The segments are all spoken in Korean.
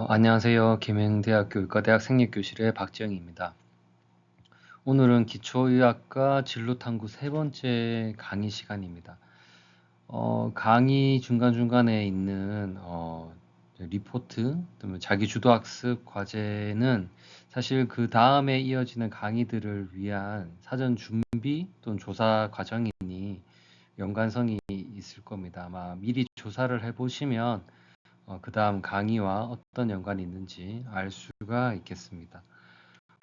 안녕하세요. 김행대학교 의과대학 생리교실의 박지영입니다. 오늘은 기초의학과 진로탐구 세 번째 강의 시간입니다. 강의 중간중간에 있는 리포트, 또는 자기 주도학습 과제는 사실 그 다음에 이어지는 강의들을 위한 사전 준비 또는 조사 과정이니 연관성이 있을 겁니다. 아마 미리 조사를 해보시면 그 다음 강의와 어떤 연관이 있는지 알 수가 있겠습니다.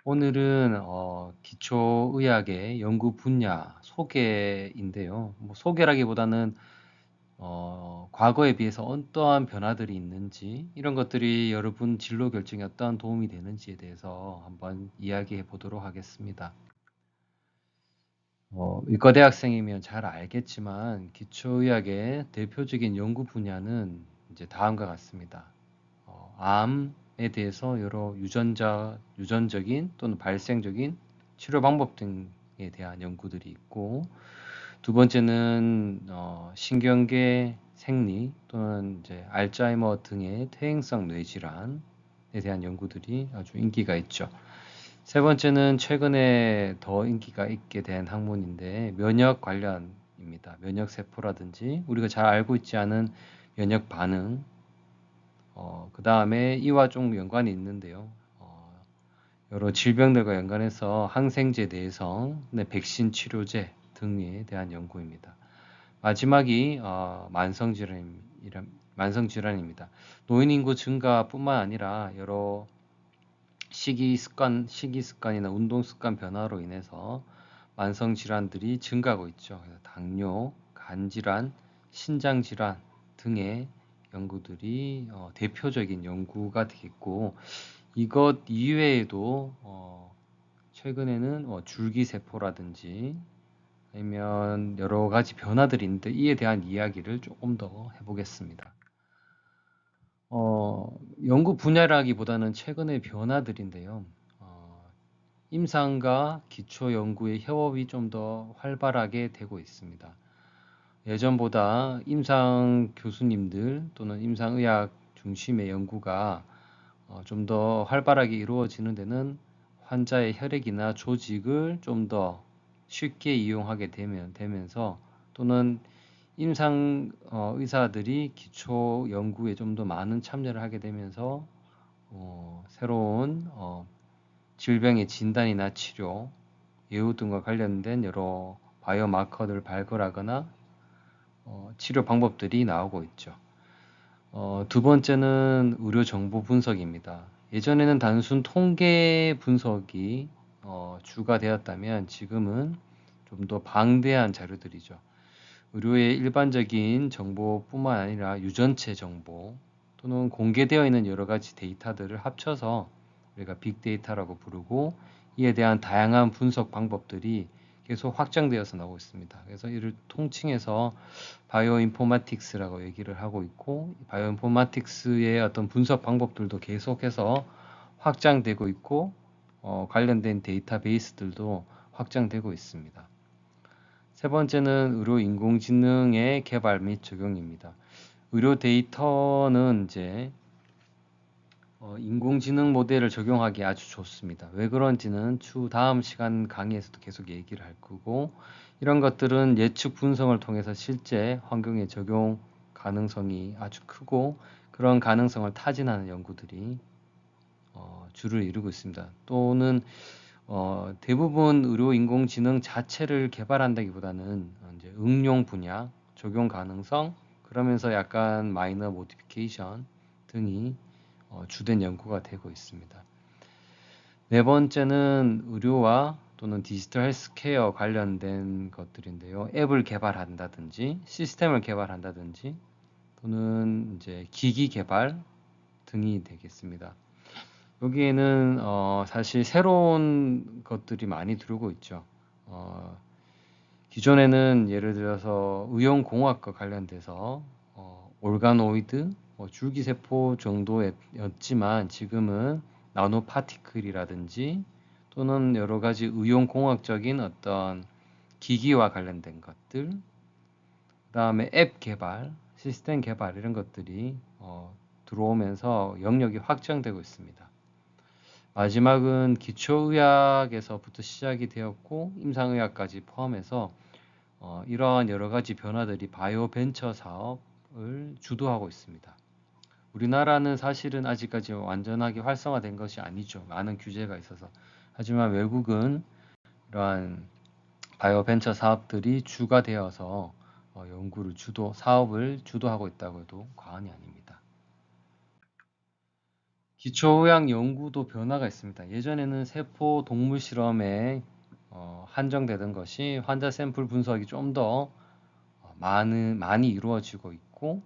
오늘은 기초의학의 연구 분야 소개인데요. 뭐 소개라기보다는 과거에 비해서 어떠한 변화들이 있는지, 이런 것들이 여러분 진로 결정에 어떠한 도움이 되는지에 대해서 한번 이야기해 보도록 하겠습니다. 의과대학생이면 잘 알겠지만 기초의학의 대표적인 연구 분야는 이제 다음과 같습니다. 암에 대해서 여러 유전적인 또는 발생적인 치료 방법 등에 대한 연구들이 있고, 두 번째는 신경계 생리 또는 이제 알츠하이머 등의 퇴행성 뇌질환에 대한 연구들이 아주 인기가 있죠. 세 번째는 최근에 더 인기가 있게 된 학문인데 면역 관련입니다. 면역 세포라든지 우리가 잘 알고 있지 않은 면역 반응, 그 다음에 이와 좀 연관이 있는데요. 여러 질병들과 연관해서 항생제 내성, 백신 치료제 등에 대한 연구입니다. 마지막이 만성질환입니다. 노인 인구 증가뿐만 아니라 여러 식이습관이나 운동습관 변화로 인해서 만성질환들이 증가하고 있죠. 당뇨, 간질환, 신장질환 등의 연구들이 대표적인 연구가 되겠고, 이것 이외에도 최근에는 줄기세포라든지 아니면 여러 가지 변화들이 있는데, 이에 대한 이야기를 조금 더 해보겠습니다. 연구 분야라기보다는 최근의 변화들인데요. 임상과 기초 연구의 협업이 좀 더 활발하게 되고 있습니다. 예전보다 임상 교수님들 또는 임상의학 중심의 연구가 좀 더 활발하게 이루어지는 데는 환자의 혈액이나 조직을 좀 더 쉽게 이용하게 되면서, 또는 임상 의사들이 기초 연구에 좀 더 많은 참여를 하게 되면서 새로운 질병의 진단이나 치료, 예후 등과 관련된 여러 바이오마커들을 발굴하거나 치료 방법들이 나오고 있죠. 두 번째는 의료 정보 분석입니다. 예전에는 단순 통계 분석이 주가 되었다면 지금은 좀 더 방대한 자료들이죠. 의료의 일반적인 정보뿐만 아니라 유전체 정보 또는 공개되어 있는 여러 가지 데이터들을 합쳐서 우리가 빅데이터라고 부르고, 이에 대한 다양한 분석 방법들이 계속 확장되어서 나오고 있습니다. 그래서 이를 통칭해서 바이오인포마틱스라고 얘기를 하고 있고, 바이오인포마틱스의 어떤 분석 방법들도 계속해서 확장되고 있고, 관련된 데이터베이스들도 확장되고 있습니다. 세 번째는 의료 인공지능의 개발 및 적용입니다. 의료 데이터는 이제 인공지능 모델을 적용하기 아주 좋습니다. 왜 그런지는 다음 시간 강의에서도 계속 얘기를 할 거고, 이런 것들은 예측 분석을 통해서 실제 환경에 적용 가능성이 아주 크고, 그런 가능성을 타진하는 연구들이 주를 이루고 있습니다. 또는 대부분 의료 인공지능 자체를 개발한다기보다는 이제 응용 분야, 적용 가능성, 그러면서 약간 마이너 모디피케이션 등이 주된 연구가 되고 있습니다. 네 번째는 의료와 또는 디지털 헬스케어 관련된 것들인데요. 앱을 개발한다든지 시스템을 개발한다든지 또는 이제 기기 개발 등이 되겠습니다. 여기에는 사실 새로운 것들이 많이 들어오고 있죠. 기존에는 예를 들어서 의용공학과 관련돼서 올가노이드, 줄기세포 정도였지만 지금은 나노파티클이라든지 또는 여러 가지 의용공학적인 어떤 기기와 관련된 것들, 그 다음에 앱 개발, 시스템 개발, 이런 것들이 들어오면서 영역이 확장되고 있습니다. 마지막은 기초의학에서부터 시작이 되었고 임상의학까지 포함해서 이러한 여러 가지 변화들이 바이오 벤처 사업을 주도하고 있습니다. 우리나라는 사실은 아직까지 완전하게 활성화된 것이 아니죠. 많은 규제가 있어서. 하지만 외국은 이러한 바이오 벤처 사업들이 주가 되어서 사업을 주도하고 있다고 해도 과언이 아닙니다. 기초의학 연구도 변화가 있습니다. 예전에는 세포 동물 실험에 한정되던 것이 환자 샘플 분석이 좀 더 많이 이루어지고 있고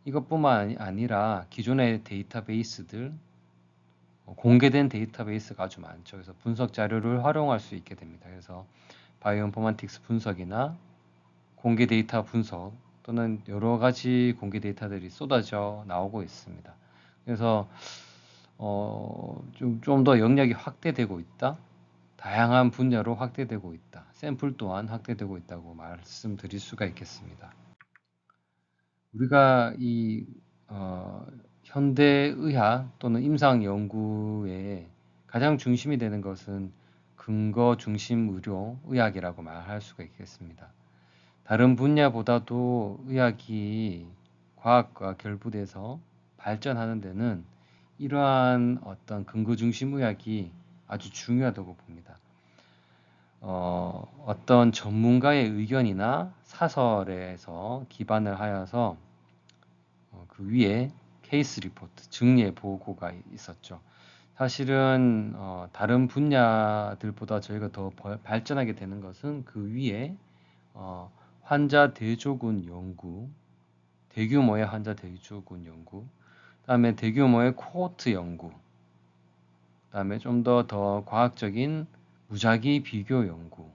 이것뿐만 아니라 기존의 데이터베이스들 공개된 데이터베이스가 아주 많죠. 그래서 분석 자료를 활용할 수 있게 됩니다. 그래서 바이오인포마틱스 분석이나 공개 데이터 분석 또는 여러 가지 공개 데이터들이 쏟아져 나오고 있습니다. 그래서 좀 더 영역이 확대되고 있다. 다양한 분야로 확대되고 있다. 샘플 또한 확대되고 있다고 말씀드릴 수가 있겠습니다. 우리가 이 현대의학 또는 임상 연구의 가장 중심이 되는 것은 근거 중심 의료 의학이라고 말할 수가 있겠습니다. 다른 분야보다도 의학이 과학과 결부돼서 발전하는 데는 이러한 어떤 근거 중심 의학이 아주 중요하다고 봅니다. 어떤 전문가의 의견이나 사설에서 기반을 하여서 그 위에 케이스 리포트, 증례 보고가 있었죠. 사실은 다른 분야들보다 저희가 더 발전하게 되는 것은 그 위에 환자 대조군 연구, 대규모의 환자 대조군 연구, 그다음에 대규모의 코호트 연구, 그다음에 좀 더 과학적인 무작위 비교 연구,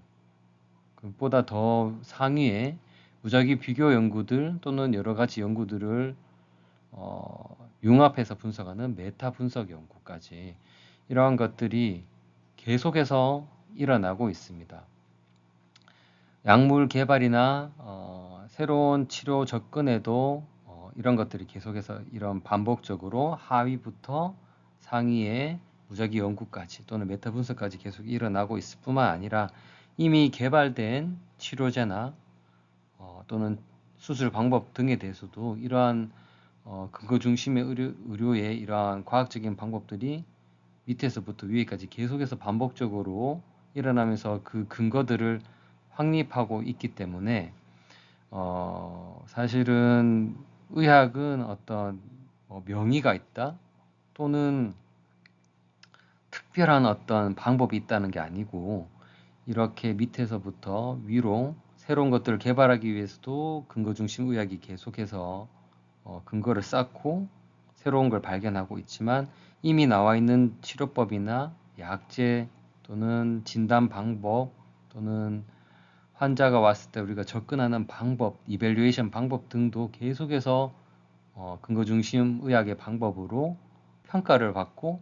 그보다 더 상위의 무작위 비교 연구들 또는 여러 가지 연구들을 융합해서 분석하는 메타 분석 연구까지 이러한 것들이 계속해서 일어나고 있습니다. 약물 개발이나 새로운 치료 접근에도 이런 것들이 계속해서 이런 반복적으로 하위부터 상위의 무작위 연구까지 또는 메타 분석까지 계속 일어나고 있을 뿐만 아니라 이미 개발된 치료제나 또는 수술 방법 등에 대해서도 이러한 근거 중심의 의료의 이러한 과학적인 방법들이 밑에서부터 위에까지 계속해서 반복적으로 일어나면서 그 근거들을 확립하고 있기 때문에 사실은 의학은 어떤 명의가 있다 또는 특별한 어떤 방법이 있다는 게 아니고 이렇게 밑에서부터 위로 새로운 것들을 개발하기 위해서도 근거 중심 의학이 계속해서 근거를 쌓고 새로운 걸 발견하고 있지만 이미 나와 있는 치료법이나 약제 또는 진단 방법 또는 환자가 왔을 때 우리가 접근하는 방법, 이밸류에이션 방법 등도 계속해서 근거 중심 의학의 방법으로 평가를 받고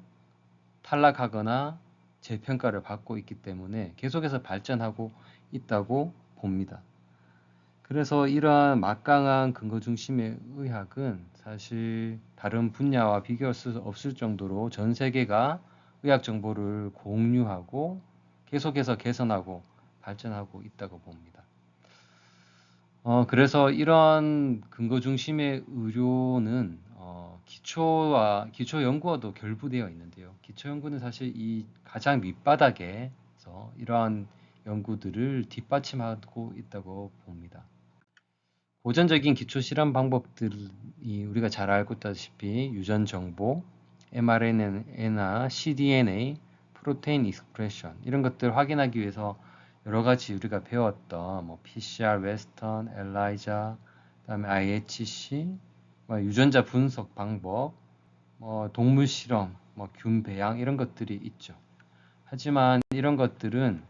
탈락하거나 재평가를 받고 있기 때문에 계속해서 발전하고 있다고 봅니다. 그래서 이러한 막강한 근거 중심의 의학은 사실 다른 분야와 비교할 수 없을 정도로 전 세계가 의학 정보를 공유하고 계속해서 개선하고 발전하고 있다고 봅니다. 그래서 이런 근거 중심의 의료는 기초 연구와도 결부되어 있는데요. 기초 연구는 사실 이 가장 밑바닥에서 이러한 연구들을 뒷받침하고 있다고 봅니다. 고전적인 기초 실험 방법들이 우리가 잘 알고 있다시피 유전 정보, mRNA나 cDNA, 프로테인 익스프레션 이런 것들 확인하기 위해서 여러 가지 우리가 배웠던 PCR, 웨스턴, 엘라이자, 그다음에 IHC, 유전자 분석 방법, 동물 실험, 균 배양 이런 것들이 있죠. 하지만 이런 것들은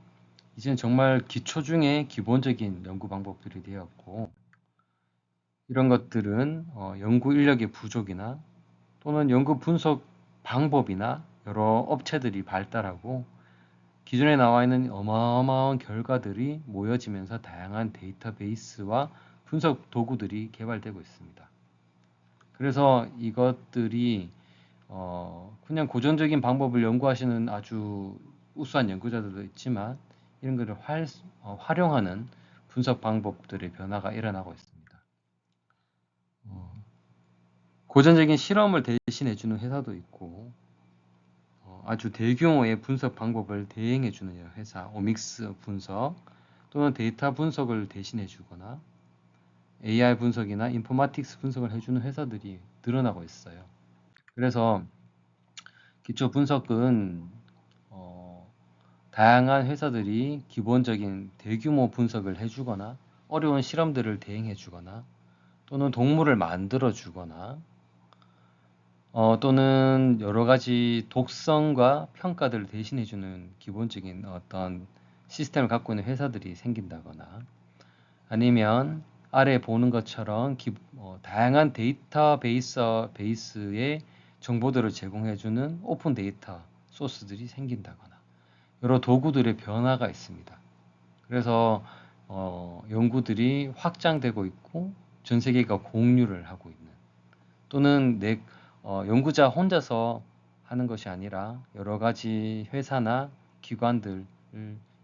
이제는 정말 기초 중에 기본적인 연구 방법들이 되었고 이런 것들은 연구 인력의 부족이나 또는 연구 분석 방법이나 여러 업체들이 발달하고 기존에 나와 있는 어마어마한 결과들이 모여지면서 다양한 데이터베이스와 분석 도구들이 개발되고 있습니다. 그래서 이것들이 그냥 고전적인 방법을 연구하시는 아주 우수한 연구자들도 있지만 이런 것을 활용하는 분석 방법들의 변화가 일어나고 있습니다. 고전적인 실험을 대신해주는 회사도 있고 아주 대규모의 분석 방법을 대행해주는 회사, 오믹스 분석 또는 데이터 분석을 대신해주거나 AI 분석이나 인포마틱스 분석을 해주는 회사들이 늘어나고 있어요. 그래서 기초 분석은 다양한 회사들이 기본적인 대규모 분석을 해주거나 어려운 실험들을 대행해주거나 또는 동물을 만들어주거나 또는 여러 가지 독성과 평가들을 대신해주는 기본적인 어떤 시스템을 갖고 있는 회사들이 생긴다거나 아니면 아래 보는 것처럼 다양한 데이터베이스의 정보들을 제공해주는 오픈 데이터 소스들이 생긴다거나 여러 도구들의 변화가 있습니다. 그래서 연구들이 확장되고 있고 전 세계가 공유를 하고 있는 또는 연구자 혼자서 하는 것이 아니라 여러 가지 회사나 기관들을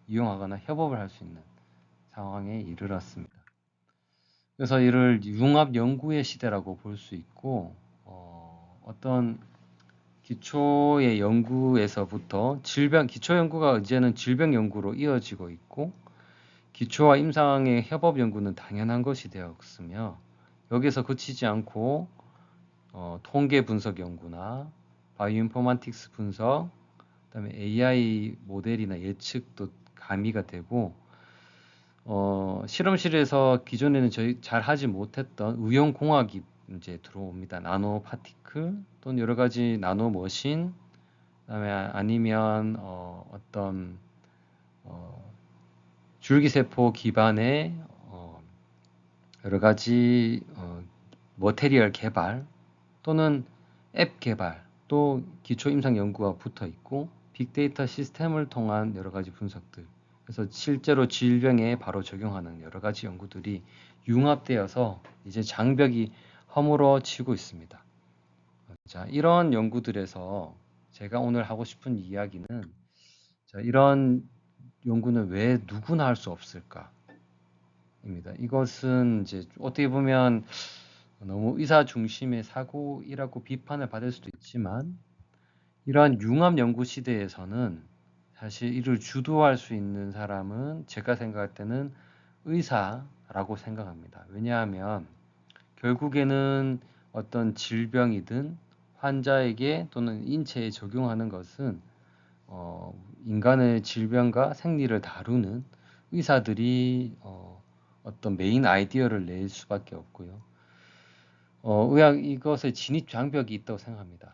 이용하거나 협업을 할 수 있는 상황에 이르렀습니다. 그래서 이를 융합 연구의 시대라고 볼 수 있고 어떤 기초의 연구에서부터 기초 연구가 이제는 질병 연구로 이어지고 있고 기초와 임상의 협업 연구는 당연한 것이 되었으며 여기서 그치지 않고 통계 분석 연구나 바이오인포마틱스 분석, 그다음에 AI 모델이나 예측도 가미가 되고 실험실에서 기존에는 저희 잘 하지 못했던 의용공학이 이제 들어옵니다. 나노 파티클 또는 여러 가지 나노 머신, 그다음에 아니면 어떤 줄기세포 기반의 여러 가지 머테리얼 개발 또는 앱 개발 또 기초 임상 연구가 붙어 있고 빅데이터 시스템을 통한 여러 가지 분석들 그래서 실제로 질병에 바로 적용하는 여러 가지 연구들이 융합되어서 이제 장벽이 허물어지고 있습니다. 자, 이런 연구들에서 제가 오늘 하고 싶은 이야기는 자, 이런 연구는 왜 누구나 할 수 없을까? 입니다. 이것은 이제 어떻게 보면 너무 의사 중심의 사고이라고 비판을 받을 수도 있지만 이러한 융합 연구 시대에서는 사실 이를 주도할 수 있는 사람은 제가 생각할 때는 의사라고 생각합니다. 왜냐하면 결국에는 어떤 질병이든 환자에게 또는 인체에 적용하는 것은 인간의 질병과 생리를 다루는 의사들이 어떤 메인 아이디어를 낼 수밖에 없고요. 의학 이것에 진입 장벽이 있다고 생각합니다.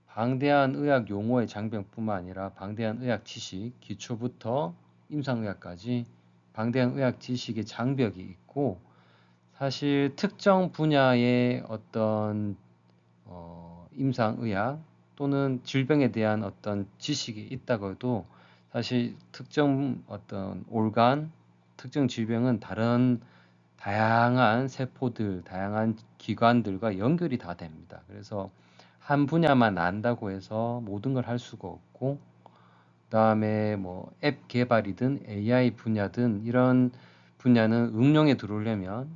방대한 의학 용어의 장벽뿐만 아니라 방대한 의학 지식, 기초부터 임상의학까지 방대한 의학 지식의 장벽이 있고 사실 특정 분야의 어떤 임상의학 또는 질병에 대한 어떤 지식이 있다고 해도 사실 특정 어떤 organ, 특정 질병은 다른 다양한 세포들, 다양한 기관들과 연결이 다 됩니다. 그래서 한 분야만 안다고 해서 모든 걸 할 수가 없고 그다음에 뭐 앱 개발이든 AI 분야든 이런 분야는 응용에 들어오려면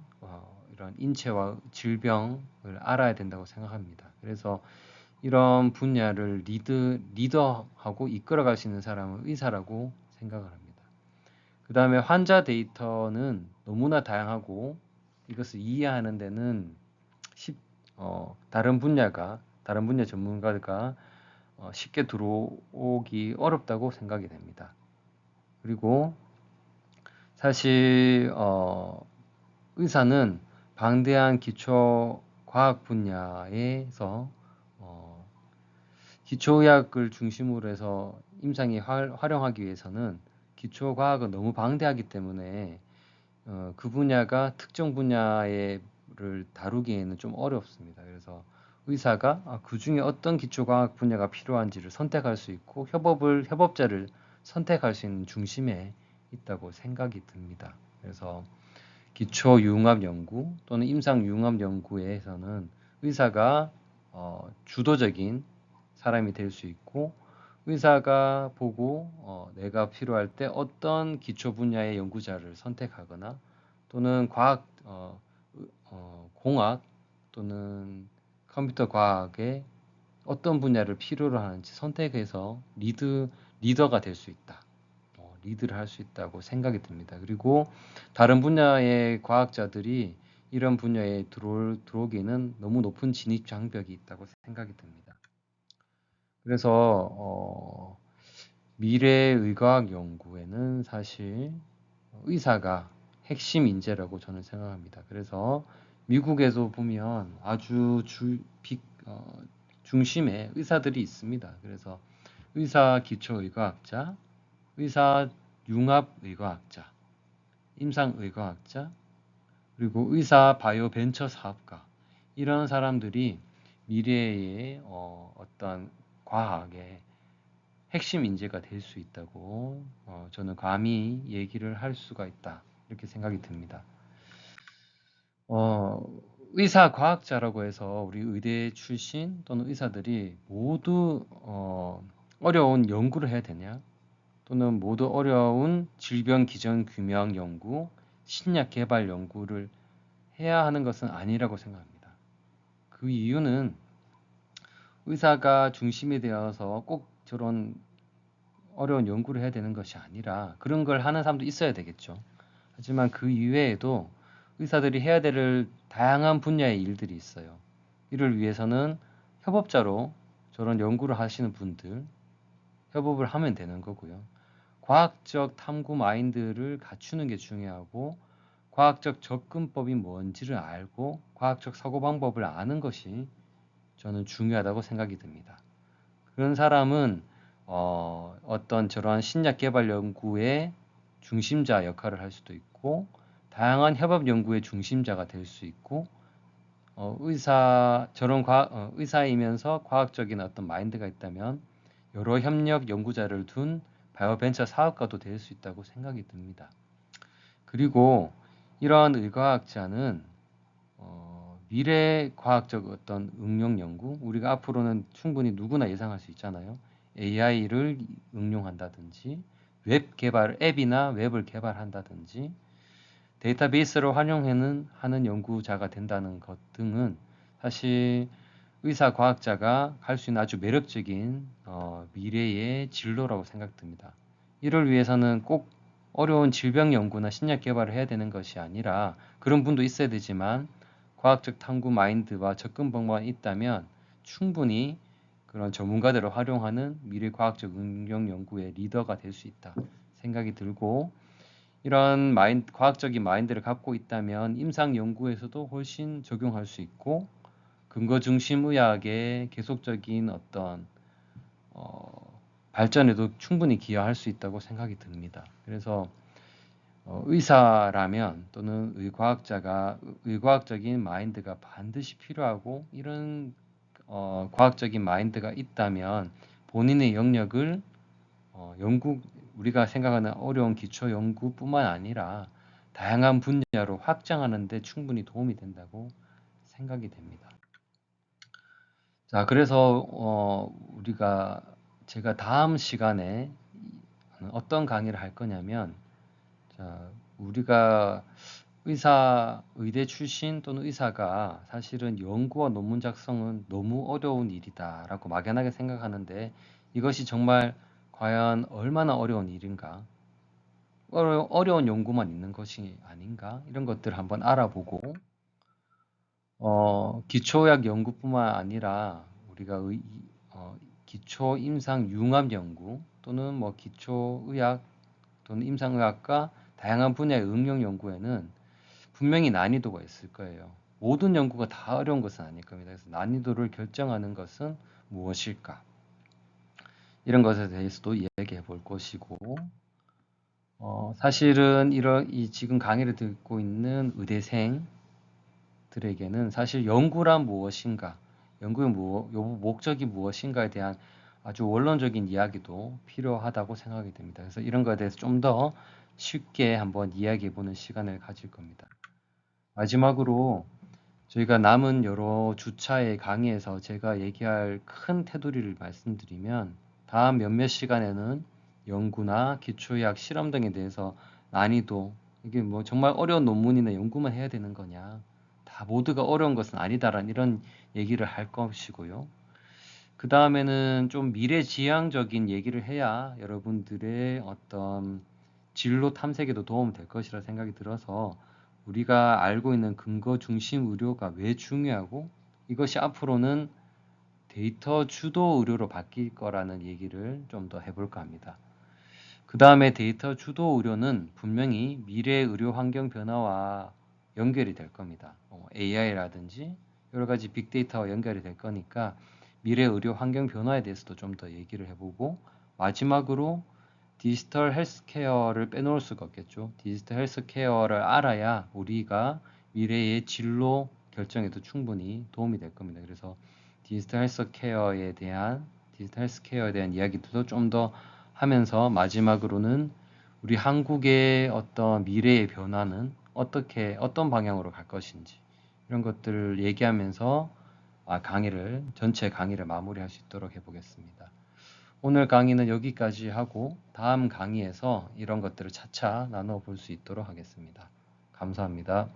이런 인체와 질병을 알아야 된다고 생각합니다. 그래서 이런 분야를 리더하고 이끌어갈 수 있는 사람은 의사라고 생각을 합니다. 그 다음에 환자 데이터는 너무나 다양하고 이것을 이해하는 데는 다른 분야 전문가가 쉽게 들어오기 어렵다고 생각이 됩니다. 그리고 사실 의사는 방대한 기초 과학 분야에서 기초의학을 중심으로 해서 임상에 활용하기 위해서는 기초과학은 너무 방대하기 때문에 그 분야가 특정 분야를 다루기에는 좀 어렵습니다. 그래서 의사가 그 중에 어떤 기초과학 분야가 필요한지를 선택할 수 있고 협업자를 선택할 수 있는 중심에 있다고 생각이 듭니다. 그래서 기초 융합 연구 또는 임상 융합 연구에서는 의사가 주도적인 사람이 될 수 있고, 의사가 보고 내가 필요할 때 어떤 기초 분야의 연구자를 선택하거나 또는 공학 또는 컴퓨터 과학의 어떤 분야를 필요로 하는지 선택해서 리더가 될 수 있다. 리드를 할 수 있다고 생각이 듭니다. 그리고 다른 분야의 과학자들이 이런 분야에 들어오기에는 너무 높은 진입 장벽이 있다고 생각이 듭니다. 그래서 미래의과학 연구에는 사실 의사가 핵심 인재라고 저는 생각합니다. 그래서 미국에도 보면 아주 중심에 의사들이 있습니다. 그래서 의사 기초의과학자, 의사 융합의과학자, 임상의과학자, 그리고 의사 바이오 벤처 사업가, 이런 사람들이 미래의 어떤 과학의 핵심 인재가 될 수 있다고 저는 감히 얘기를 할 수가 있다, 이렇게 생각이 듭니다. 의사 과학자라고 해서 우리 의대 출신 또는 의사들이 모두 어려운 연구를 해야 되냐? 또는 모두 어려운 질병 기전 규명 연구, 신약 개발 연구를 해야 하는 것은 아니라고 생각합니다. 그 이유는 의사가 중심이 되어서 꼭 저런 어려운 연구를 해야 되는 것이 아니라, 그런 걸 하는 사람도 있어야 되겠죠. 하지만 그 이외에도 의사들이 해야 될 다양한 분야의 일들이 있어요. 이를 위해서는 협업자로 저런 연구를 하시는 분들 협업을 하면 되는 거고요. 과학적 탐구 마인드를 갖추는 게 중요하고, 과학적 접근법이 뭔지를 알고 과학적 사고방법을 아는 것이 저는 중요하다고 생각이 듭니다. 그런 사람은 어떤 저러한 신약 개발 연구의 중심자 역할을 할 수도 있고, 다양한 협업 연구의 중심자가 될 수 있고, 의사이면서 과학적인 어떤 마인드가 있다면 여러 협력 연구자를 둔 바이오벤처 사업가도 될 수 있다고 생각이 듭니다. 그리고 이러한 의과학자는 미래 과학적 어떤 응용 연구, 우리가 앞으로는 충분히 누구나 예상할 수 있잖아요. AI를 응용한다든지, 앱이나 웹을 개발한다든지, 데이터베이스를 하는 연구자가 된다는 것 등은 사실 의사 과학자가 갈 수 있는 아주 매력적인 미래의 진로라고 생각됩니다. 이를 위해서는 꼭 어려운 질병 연구나 신약 개발을 해야 되는 것이 아니라, 그런 분도 있어야 되지만 과학적 탐구 마인드와 접근 방법이 있다면 충분히 그런 전문가들을 활용하는 미래 과학적 응용 연구의 리더가 될 수 있다 생각이 들고, 이런 과학적인 마인드를 갖고 있다면 임상 연구에서도 훨씬 적용할 수 있고, 근거 중심 의학의 계속적인 어떤 발전에도 충분히 기여할 수 있다고 생각이 듭니다. 그래서 의사라면 또는 의과학적인 마인드가 반드시 필요하고, 이런 과학적인 마인드가 있다면 본인의 영역을 우리가 생각하는 어려운 기초 연구뿐만 아니라 다양한 분야로 확장하는 데 충분히 도움이 된다고 생각이 됩니다. 자, 그래서 제가 다음 시간에 어떤 강의를 할 거냐면, 자, 우리가 의대 출신 또는 의사가 사실은 연구와 논문 작성은 너무 어려운 일이다라고 막연하게 생각하는데, 이것이 정말 과연 얼마나 어려운 일인가, 어려운 연구만 있는 것이 아닌가, 이런 것들을 한번 알아보고, 기초의학 연구뿐만 아니라 우리가 기초 임상 융합 연구 또는 기초의학 또는 임상의학과 다양한 분야의 응용 연구에는 분명히 난이도가 있을 거예요. 모든 연구가 다 어려운 것은 아닐 겁니다. 그래서 난이도를 결정하는 것은 무엇일까? 이런 것에 대해서도 이야기해 볼 것이고, 사실은 지금 강의를 듣고 있는 의대생들에게는 사실 연구란 무엇인가, 연구의 목적이 무엇인가에 대한 아주 원론적인 이야기도 필요하다고 생각이 됩니다. 그래서 이런 것에 대해서 좀 더 쉽게 한번 이야기해 보는 시간을 가질 겁니다. 마지막으로 저희가 남은 여러 주차의 강의에서 제가 얘기할 큰 테두리를 말씀드리면 다음 몇몇 시간에는 연구나 기초의학 실험 등에 대해서 난이도, 이게 뭐 정말 어려운 논문이나 연구만 해야 되는 거냐, 다 모두가 어려운 것은 아니다라는 이런 얘기를 할 것이고요. 그 다음에는 좀 미래지향적인 얘기를 해야 여러분들의 어떤 진로 탐색에도 도움이 될 것이라 생각이 들어서 우리가 알고 있는 근거 중심 의료가 왜 중요하고 이것이 앞으로는 데이터 주도 의료로 바뀔 거라는 얘기를 좀 더 해볼까 합니다. 그 다음에 데이터 주도 의료는 분명히 미래 의료 환경 변화와 연결이 될 겁니다. AI라든지 여러 가지 빅데이터와 연결이 될 거니까 미래 의료 환경 변화에 대해서도 좀 더 얘기를 해보고 마지막으로 디지털 헬스케어를 빼놓을 수가 없겠죠. 디지털 헬스케어를 알아야 우리가 미래의 진로 결정에도 충분히 도움이 될 겁니다. 그래서 디지털 헬스케어에 대한 이야기도 좀 더 하면서 마지막으로는 우리 한국의 어떤 미래의 변화는 어떤 방향으로 갈 것인지 이런 것들을 얘기하면서 전체 강의를 마무리할 수 있도록 해보겠습니다. 오늘 강의는 여기까지 하고 다음 강의에서 이런 것들을 차차 나눠 볼 수 있도록 하겠습니다. 감사합니다.